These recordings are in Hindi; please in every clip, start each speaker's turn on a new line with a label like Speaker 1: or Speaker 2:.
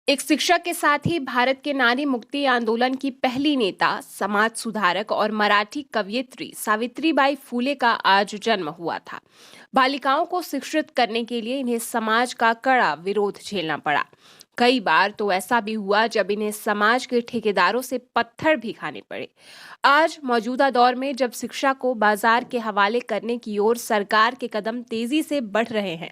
Speaker 1: एक शिक्षक के साथ ही भारत के नारी मुक्ति आंदोलन की पहली नेता, समाज सुधारक और मराठी कवयित्री सावित्रीबाई फूले का आज जन्म हुआ था। बालिकाओं को शिक्षित करने के लिए इन्हें समाज का कड़ा विरोध झेलना पड़ा। कई बार तो ऐसा भी हुआ जब इन्हें समाज के ठेकेदारों से पत्थर भी खाने पड़े। आज मौजूदा दौर में जब शिक्षा को बाजार के हवाले करने की ओर सरकार के कदम तेजी से बढ़ रहे हैं,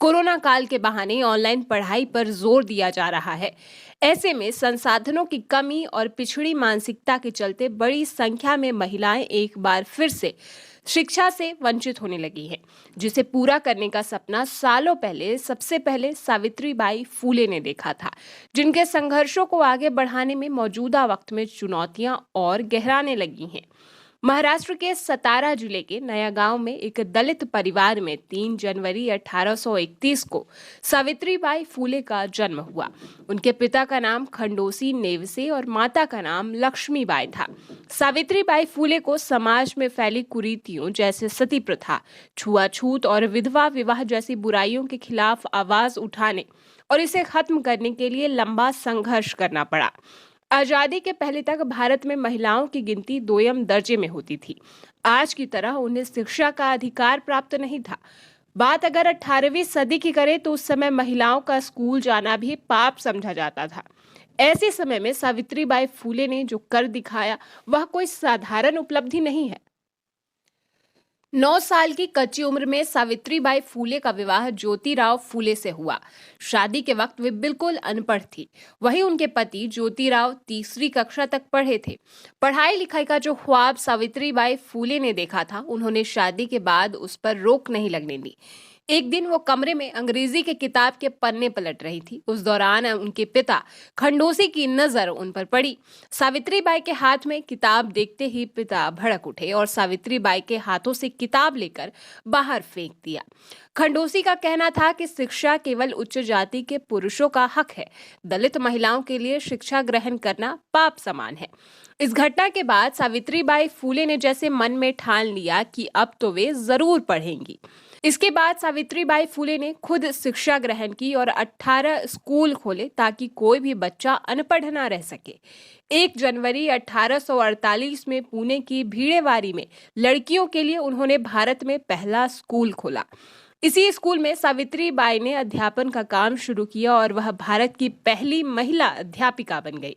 Speaker 1: कोरोना काल के बहाने ऑनलाइन पढ़ाई पर जोर दिया जा रहा है। ऐसे में संसाधनों की कमी और पिछड़ी मानसिकता के चलते बड़ी संख्या में महिलाएं एक बार फिर से शिक्षा से वंचित होने लगी हैं, जिसे पूरा करने का सपना सालों पहले सबसे पहले सावित्रीबाई फूले ने देखा था, जिनके संघर्षों को आगे बढ़ाने में मौजूदा वक्त में चुनौतियां और गहराने लगी हैं। महाराष्ट्र के सतारा जिले के नया गांव में एक दलित परिवार में 3 जनवरी 1831 को सावित्रीबाई फूले का जन्म हुआ। उनके पिता का नाम खंडोसी नेवसे और माता का नाम लक्ष्मीबाई था। सावित्रीबाई फूले को समाज में फैली कुरीतियों जैसे सती प्रथा, छुआछूत और विधवा विवाह जैसी बुराइयों के खिलाफ आवाज उठाने और इसे खत्म करने के लिए लंबा संघर्ष करना पड़ा। आजादी के पहले तक भारत में महिलाओं की गिनती 2ym दर्जे में होती थी। आज की तरह उन्हें शिक्षा का अधिकार प्राप्त नहीं था। बात अगर 18वीं सदी की करें तो उस समय महिलाओं का स्कूल जाना भी पाप समझा जाता था। ऐसे समय में सावित्रीबाई फूले ने जो कर दिखाया वह कोई साधारण उपलब्धि नहीं है। 9 साल की कच्ची उम्र में सावित्रीबाई फूले का विवाह ज्योतिराव फूले से हुआ। शादी के वक्त वे बिल्कुल अनपढ़ थी। वहीं उनके पति ज्योतिराव तीसरी कक्षा तक पढ़े थे। पढ़ाई लिखाई का जो ख्वाब सावित्रीबाई फूले ने देखा था, उन्होंने शादी के बाद उस पर रोक नहीं लगने दी। एक दिन वो कमरे में अंग्रेजी के किताब के पन्ने पलट रही थी। उस दौरान उनके पिता खंडोसी की नजर उन पर पड़ी। सावित्रीबाई के हाथ में किताब देखते ही पिता भड़क उठे और सावित्रीबाई के हाथों से किताब लेकर बाहर फेंक दिया। खंडोसी का कहना था कि शिक्षा केवल उच्च जाति के पुरुषों का हक है, दलित महिलाओं के लिए शिक्षा ग्रहण करना पाप समान है। इस घटना के बाद सावित्रीबाई फूले ने जैसे मन में ठान लिया कि अब तो वे जरूर पढ़ेंगी। इसके बाद सावित्रीबाई फूले ने खुद शिक्षा ग्रहण की और 18 स्कूल खोले ताकि कोई भी बच्चा अनपढ़ न रह सके। 1 जनवरी 1848 में पुणे की भीड़ेवारी में लड़कियों के लिए उन्होंने भारत में पहला स्कूल खोला। इसी स्कूल में सावित्रीबाई ने अध्यापन का काम शुरू किया और वह भारत की पहली महिला अध्यापिका बन गई।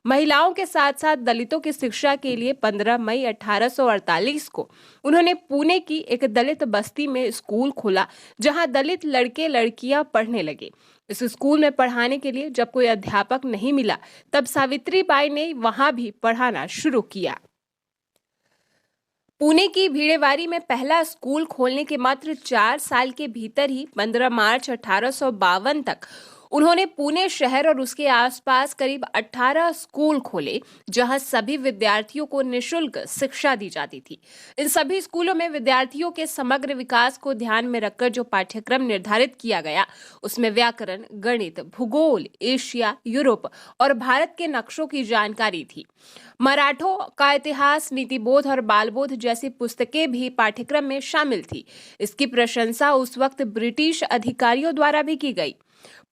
Speaker 1: महिलाओं के साथ साथ दलितों की शिक्षा के लिए 15 मई 1848 को उन्होंने पुणे की एक दलित बस्ती में स्कूल खोला, जहां दलित लड़के लड़कियां पढ़ने लगे। इस स्कूल में पढ़ाने के लिए जब कोई अध्यापक नहीं मिला, तब सावित्रीबाई ने वहां भी पढ़ाना शुरू किया। पुणे की भीड़ेवारी में पहला स्कूल खोलने के मात्र 4 साल के भीतर ही 15 मार्च 1852 तक उन्होंने पुणे शहर और उसके आसपास करीब 18 स्कूल खोले, जहां सभी विद्यार्थियों को निःशुल्क शिक्षा दी जाती थी। इन सभी स्कूलों में विद्यार्थियों के समग्र विकास को ध्यान में रखकर जो पाठ्यक्रम निर्धारित किया गया, उसमें व्याकरण, गणित, भूगोल, एशिया, यूरोप और भारत के नक्शों की जानकारी थी। मराठों का इतिहास, नीतिबोध और बालबोध जैसी पुस्तकें भी पाठ्यक्रम में शामिल थी। इसकी प्रशंसा उस वक्त ब्रिटिश अधिकारियों द्वारा भी की गई।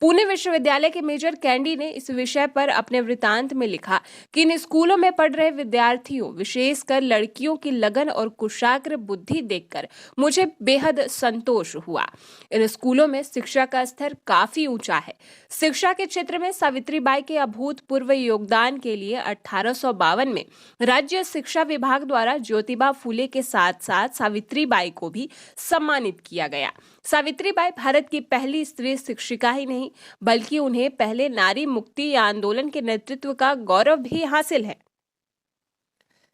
Speaker 1: पुणे विश्वविद्यालय के मेजर कैंडी ने इस विषय पर अपने वृत्तांत में लिखा कि इन स्कूलों में पढ़ रहे विद्यार्थियों, विशेषकर लड़कियों की लगन और कुशाग्र बुद्धि देखकर मुझे बेहद संतोष हुआ। इन स्कूलों में शिक्षा का स्तर काफी ऊंचा है। शिक्षा के क्षेत्र में सावित्रीबाई के अभूतपूर्व योगदान के लिए 1852 में राज्य शिक्षा विभाग द्वारा ज्योतिबा फूले के साथ साथ सावित्रीबाई को भी सम्मानित किया गया। सावित्रीबाई भारत की पहली स्त्री शिक्षिका ही नहीं, बल्कि उन्हें पहले नारी मुक्ति आंदोलन के नेतृत्व का गौरव भी हासिल है।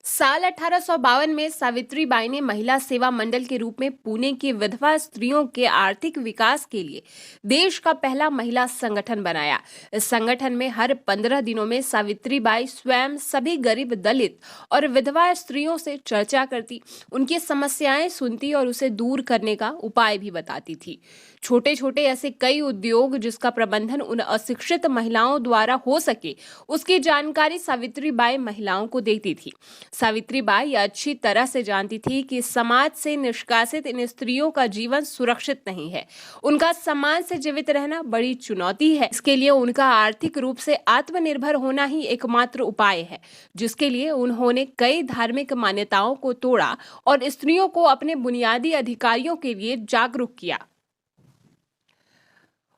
Speaker 1: साल 1852 में सावित्रीबाई ने महिला सेवा मंडल के रूप में पुणे की विधवा स्त्रियों के आर्थिक विकास के लिए देश का पहला महिला संगठन बनाया। इस संगठन में हर 15 दिनों में सावित्रीबाई स्वयं सभी गरीब, दलित और विधवा स्त्रियों से चर्चा करती, उनकी समस्याएं सुनती और उसे दूर करने का उपाय भी बताती थी। छोटे छोटे ऐसे कई उद्योग जिसका प्रबंधन उन अशिक्षित महिलाओं द्वारा हो सके, उसकी जानकारी सावित्रीबाई महिलाओं को देती थी। सावित्रीबाई अच्छी तरह से जानती थी कि समाज से निष्कासित इन स्त्रियों का जीवन सुरक्षित नहीं है। उनका समाज से जीवित रहना बड़ी चुनौती है। इसके लिए उनका आर्थिक रूप से आत्मनिर्भर होना ही एकमात्र उपाय है, जिसके लिए उन्होंने कई धार्मिक मान्यताओं को तोड़ा और स्त्रियों को अपने बुनियादी अधिकारों के लिए जागरूक किया।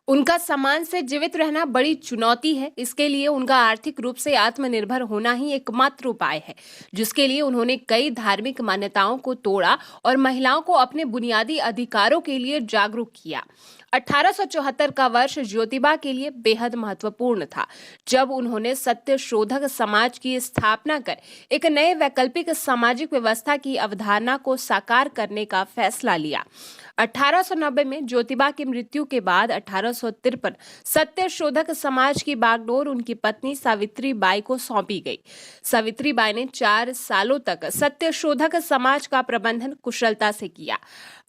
Speaker 1: उनका समाज से जीवित रहना बड़ी चुनौती है, इसके लिए उनका आर्थिक रूप से आत्मनिर्भर होना ही एकमात्र उपाय है, जिसके लिए उन्होंने कई धार्मिक मान्यताओं को तोड़ा और महिलाओं को अपने बुनियादी अधिकारों के लिए जागरूक किया। 1874 का वर्ष ज्योतिबा के लिए बेहद महत्वपूर्ण था, जब उन्होंने सत्य शोधक समाज की स्थापना कर एक नए वैकल्पिक सामाजिक व्यवस्था की अवधारणा को साकार करने का फैसला लिया। 1890 में ज्योतिबा की मृत्यु के बाद 1853 सत्य शोधक समाज की बागडोर उनकी पत्नी सावित्रीबाई को सौंपी गई। सावित्रीबाई ने 4 सालों तक सत्य शोधक समाज का प्रबंधन कुशलता से किया।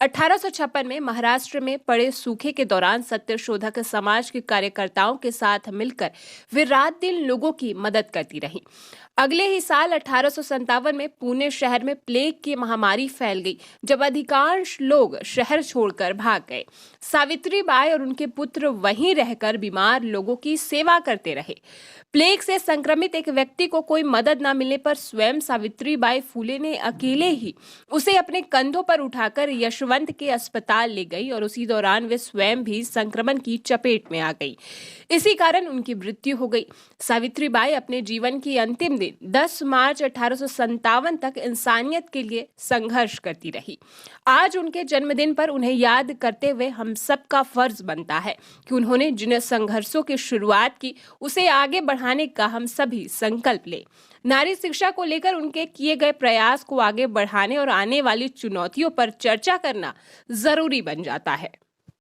Speaker 1: 1856 में महाराष्ट्र में पड़े सूखे के दौरान सत्य शोधक समाज के कार्यकर्ताओं के साथ मिलकर वे रात दिन लोगों की मदद करती रही। अगले ही साल 1857 में पुणे शहर में प्लेग की महामारी फैल गई, जब अधिकांश लोग शहर छोड़कर भाग गए। सावित्रीबाई और उनके पुत्र वहीं रहकर बीमार लोगों की सेवा करते रहे। प्लेग से संक्रमित एक व्यक्ति को कोई मदद न मिलने पर स्वयं सावित्रीबाई फूले ने अकेले ही उसे अपने कंधों पर उठाकर यशवंत के अस्पताल ले गई और उसी दौरान वे स्वयं भी संक्रमण की चपेट में आ गई। इसी कारण उनकी मृत्यु हो गई। सावित्रीबाई अपने जीवन की अंतिम दिन 10 मार्च 1857 तक इंसानियत के लिए संघर्ष करती रही। आज उनके जन्मदिन पर उन्हें याद करते हुए हम सबका फर्ज बनता है कि उन्होंने जिन संघर्षों की शुरुआत की, उसे आगे बढ़ाने का हम सभी संकल्प लें। नारी शिक्षा को लेकर उनके किए गए प्रयास को आगे बढ़ाने और आने वाली चुनौतियों पर चर्चा करना जरूरी बन जाता है।